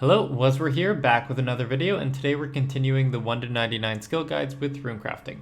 Hello, Waswere here, back with another video, and today we're continuing the 1 to 99 skill guides with runecrafting.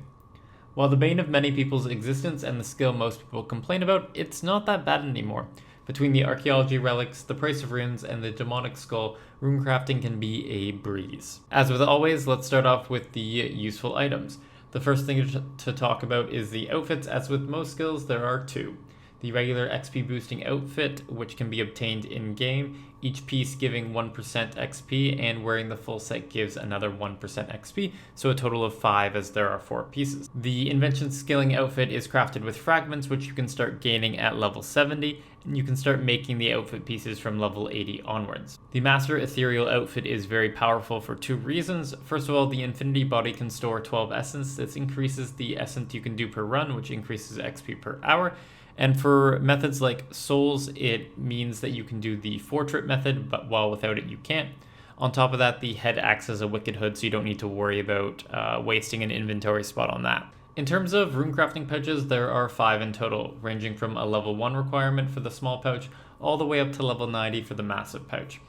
While the bane of many people's existence and the skill most people complain about, it's not that bad anymore. Between the archaeology relics, the price of runes, and the demonic skull, runecrafting can be a breeze. As with always, let's start off with the useful items. The first thing to talk about is the outfits. As with most skills, there are two. The regular XP boosting outfit, which can be obtained in-game, each piece giving 1% XP, and wearing the full set gives another 1% XP, so a total of 5 as there are 4 pieces. The invention scaling outfit is crafted with fragments, which you can start gaining at level 70, and you can start making the outfit pieces from level 80 onwards. The master ethereal outfit is very powerful for 2 reasons. First of all, the infinity body can store 12 essence. This increases the essence you can do per run, which increases XP per hour. And for methods like souls, it means that you can do the 4-trip method, but while without it you can't. On top of that, the head acts as a wicked hood, so you don't need to worry about wasting an inventory spot on that. In terms of runecrafting pouches, there are 5 in total, ranging from a level 1 requirement for the small pouch, all the way up to level 90 for the massive pouch.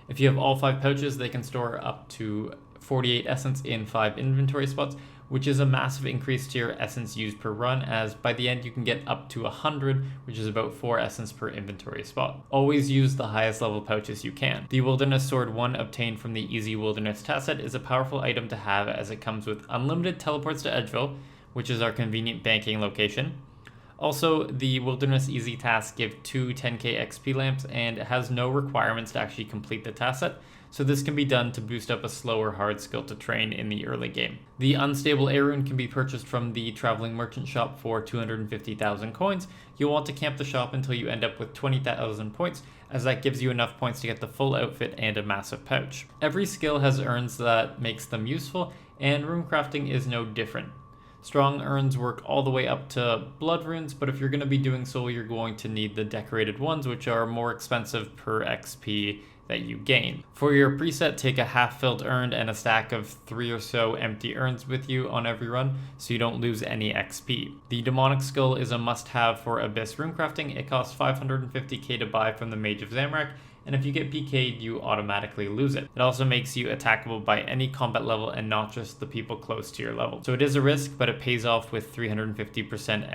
If you have all 5 pouches, they can store up to 48 essence in 5 inventory spots, which is a massive increase to your essence used per run, as by the end you can get up to 100, which is about 4 essence per inventory spot. Always use the highest level pouches you can. The Wilderness Sword 1 obtained from the Easy Wilderness task set is a powerful item to have, as it comes with unlimited teleports to Edgeville, which is our convenient banking location. Also, the Wilderness Easy tasks give 2 10k XP lamps, and it has no requirements to actually complete the task set, so this can be done to boost up a slower hard skill to train in the early game. The Unstable Air Rune can be purchased from the Traveling Merchant shop for 250,000 coins. You'll want to camp the shop until you end up with 20,000 points, as that gives you enough points to get the full outfit and a massive pouch. Every skill has urns that makes them useful, and runecrafting is no different. Strong urns work all the way up to blood runes, but if you're going to be doing soul, you're going to need the decorated ones, which are more expensive per XP that you gain. For your preset, take a half-filled urn and a stack of 3 or so empty urns with you on every run, so you don't lose any XP. The demonic skull is a must-have for Abyss runecrafting. It costs 550k to buy from the Mage of Zamorak, and if you get PK'd, you automatically lose it. It also makes you attackable by any combat level and not just the people close to your level. So it is a risk, but it pays off with 350%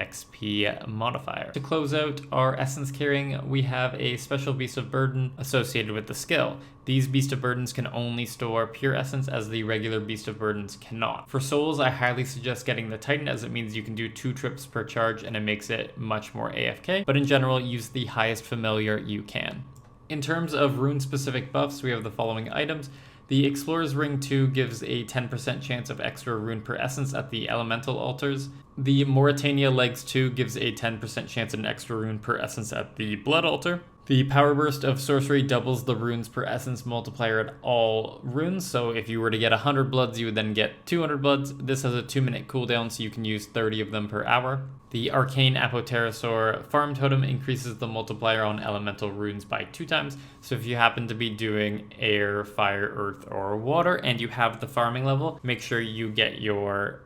XP modifier. To close out our essence carrying, we have a special Beast of Burden associated with the skill. These Beast of Burdens can only store pure essence, as the regular Beast of Burdens cannot. For souls, I highly suggest getting the Titan, as it means you can do 2 trips per charge and it makes it much more AFK, but in general, use the highest familiar you can. In terms of rune-specific buffs, we have the following items. The Explorer's Ring 2 gives a 10% chance of extra rune per essence at the elemental altars. The Mauritania Legs 2 gives a 10% chance of an extra rune per essence at the blood altar. The Power Burst of Sorcery doubles the runes per essence multiplier at all runes, so if you were to get 100 bloods, you would then get 200 bloods. This has a 2-minute cooldown, so you can use 30 of them per hour. The Arcane Apoterasaur Farm Totem increases the multiplier on elemental runes by 2 times, so if you happen to be doing air, fire, earth, or water, and you have the farming level, make sure you get your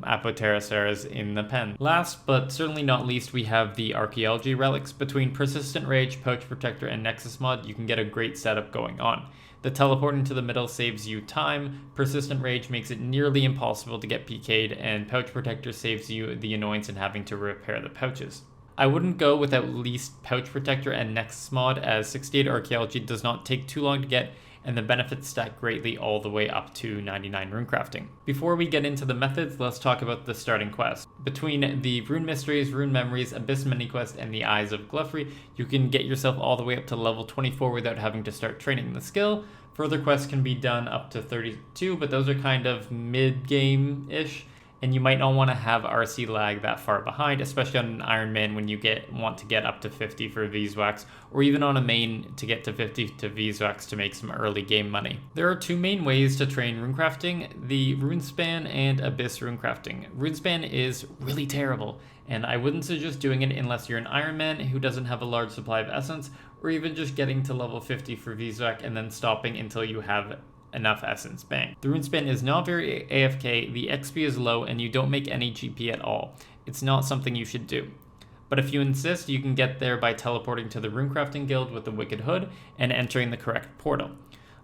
Apoterasaurs in the pen. Last but certainly not least, we have the archaeology relics. Between Persistent Rage, Pouch Protector, and Nexus mod, you can get a great setup going on. The teleporting to the middle saves you time, Persistent Rage makes it nearly impossible to get PK'd, and Pouch Protector saves you the annoyance in having to repair the pouches. I wouldn't go with at least Pouch Protector and Nexus mod, as 68 archaeology does not take too long to get, and the benefits stack greatly all the way up to 99 runecrafting. Before we get into the methods, let's talk about the starting quest. Between the Rune Mysteries, Rune Memories, Abyss Mini Quest, and the Eyes of Gluffrey, you can get yourself all the way up to level 24 without having to start training the skill. Further quests can be done up to 32, but those are kind of mid-game-ish, and you might not want to have RC lag that far behind, especially on an Iron Man when you want to get up to 50 for Beeswax, or even on a main to get to 50 to Beeswax to make some early game money. There are 2 main ways to train runecrafting: the Runespan and Abyss runecrafting. Runespan is really terrible, and I wouldn't suggest doing it unless you're an Iron Man who doesn't have a large supply of essence, or even just getting to level 50 for Beeswax and then stopping until you have enough essence bank. The Runespan is not very AFK, the XP is low, and you don't make any GP at all. It's not something you should do. But if you insist, you can get there by teleporting to the Runecrafting Guild with the Wicked Hood and entering the correct portal.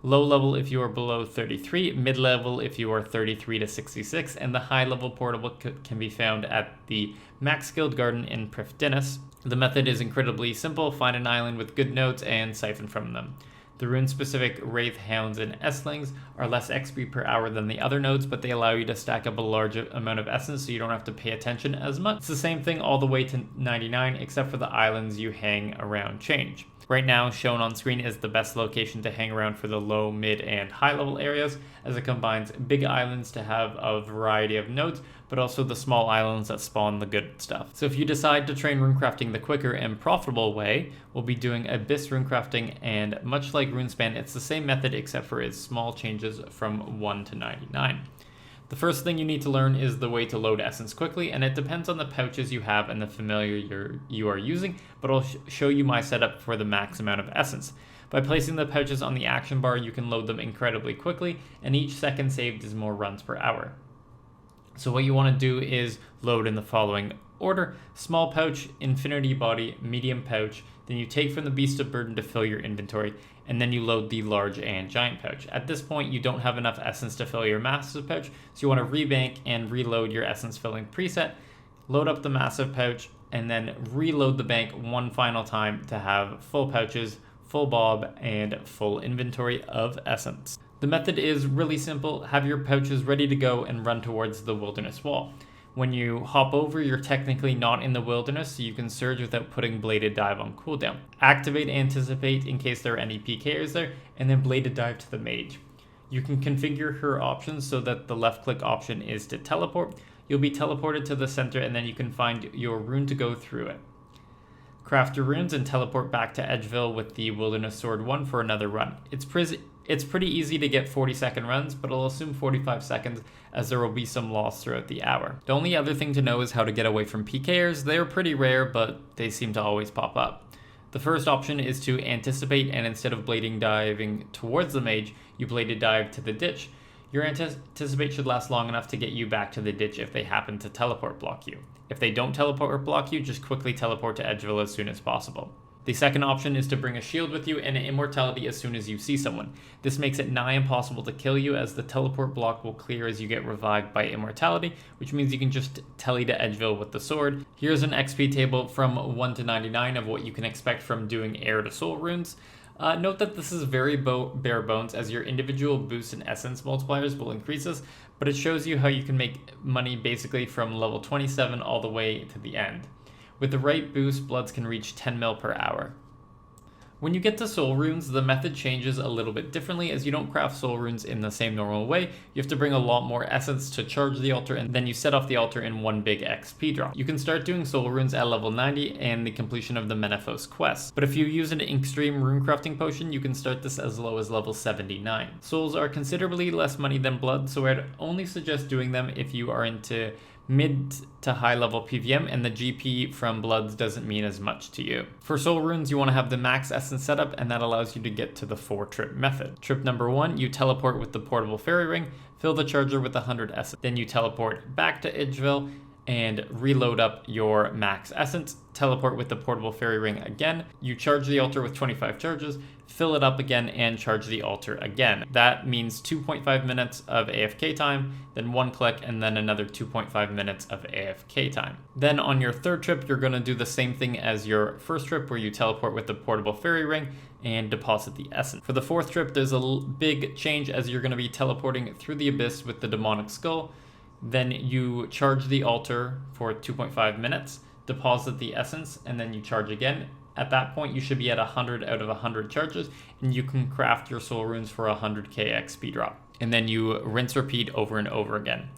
low level if you are below 33, mid level if you are 33 to 66, and the high level portable can be found at the Max Skilled Garden in Prifddinas. The method is incredibly simple: find an island with good nodes and siphon from them. The rune-specific Wraith, Hounds, and Esslings are less XP per hour than the other nodes, but they allow you to stack up a large amount of essence so you don't have to pay attention as much. It's the same thing all the way to 99, except for the islands you hang around change. Right now, shown on screen is the best location to hang around for the low, mid, and high level areas, as it combines big islands to have a variety of nodes, but also the small islands that spawn the good stuff. So if you decide to train runecrafting the quicker and profitable way, we'll be doing Abyss runecrafting, and much like RuneSpan, it's the same method except for its small changes from 1 to 99. The first thing you need to learn is the way to load essence quickly, and it depends on the pouches you have and the familiar you are using, but I'll show you my setup for the max amount of essence. By placing the pouches on the action bar, you can load them incredibly quickly, and each second saved is more runs per hour. So what you want to do is load in the following order: small pouch, infinity body, medium pouch, then you take from the beast of burden to fill your inventory, and then you load the large and giant pouch. At this point, you don't have enough essence to fill your massive pouch, so you want to rebank and reload your essence filling preset, load up the massive pouch, and then reload the bank one final time to have full pouches, full bob, and full inventory of essence. The method is really simple. Have your pouches ready to go and run towards the wilderness wall. When you hop over, you're technically not in the wilderness, so you can surge without putting Bladed Dive on cooldown. Activate Anticipate in case there are any PKers there, and then Bladed Dive to the mage. You can configure her options so that the left click option is to teleport. You'll be teleported to the center, and then you can find your rune to go through it. Craft your runes and teleport back to Edgeville with the Wilderness Sword 1 for another run. It's pretty easy to get 40-second runs, but I'll assume 45 seconds as there will be some loss throughout the hour. The only other thing to know is how to get away from PKers. They're pretty rare, but they seem to always pop up. The first option is to anticipate, and instead of blading diving towards the mage, you bladed dive to the ditch. Your anticipate should last long enough to get you back to the ditch if they happen to teleport block you. If they don't teleport block you, just quickly teleport to Edgeville as soon as possible. The second option is to bring a shield with you and an immortality as soon as you see someone. This makes it nigh impossible to kill you, as the teleport block will clear as you get revived by immortality, which means you can just telly to Edgeville with the sword. Here's an XP table from 1 to 99 of what you can expect from doing air to soul runes. Note that this is very bare bones, as your individual boosts and essence multipliers will increase this, but it shows you how you can make money basically from level 27 all the way to the end. With the right boost, bloods can reach 10 mil per hour. When you get to soul runes, the method changes a little bit differently, as you don't craft soul runes in the same normal way. You have to bring a lot more essence to charge the altar, and then you set off the altar in one big XP drop. You can start doing soul runes at level 90 and the completion of the Menaphos quest, but if you use an extreme runecrafting potion, you can start this as low as level 79. Souls are considerably less money than blood, so I'd only suggest doing them if you are into mid to high level PVM and the GP from bloods doesn't mean as much to you. For soul runes, you want to have the max essence setup, and that allows you to get to the 4-trip method. Trip number 1, you teleport with the portable fairy ring, fill the charger with 100 essence. Then you teleport back to Edgeville and reload up your max essence, teleport with the portable fairy ring again. You charge the altar with 25 charges, fill it up again, and charge the altar again. That means 2.5 minutes of AFK time, then 1 click, and then another 2.5 minutes of AFK time. Then on your 3rd trip, you're gonna do the same thing as your 1st trip, where you teleport with the portable fairy ring and deposit the essence. For the 4th trip, there's a big change, as you're gonna be teleporting through the abyss with the demonic skull. Then you charge the altar for 2.5 minutes, deposit the essence, and then you charge again. At that point, you should be at 100 out of 100 charges, and you can craft your soul runes for 100k XP drop. And then you rinse repeat over and over again.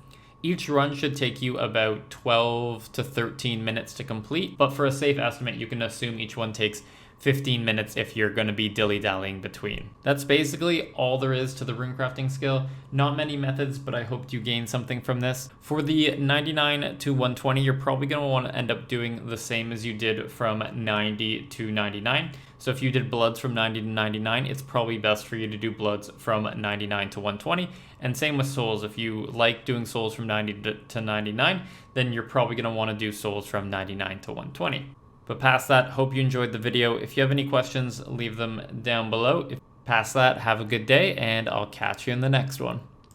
Each run should take you about 12 to 13 minutes to complete, but for a safe estimate, you can assume each one takes 15 minutes if you're going to be dilly-dallying between. That's basically all there is to the runecrafting skill. Not many methods, but I hoped you gained something from this. For the 99 to 120, you're probably going to want to end up doing the same as you did from 90 to 99. So if you did bloods from 90 to 99, it's probably best for you to do bloods from 99 to 120. And same with souls. If you like doing souls from 90 to 99, then you're probably going to want to do souls from 99 to 120. But past that, hope you enjoyed the video. If you have any questions, leave them down below. Past that, have a good day, and I'll catch you in the next one.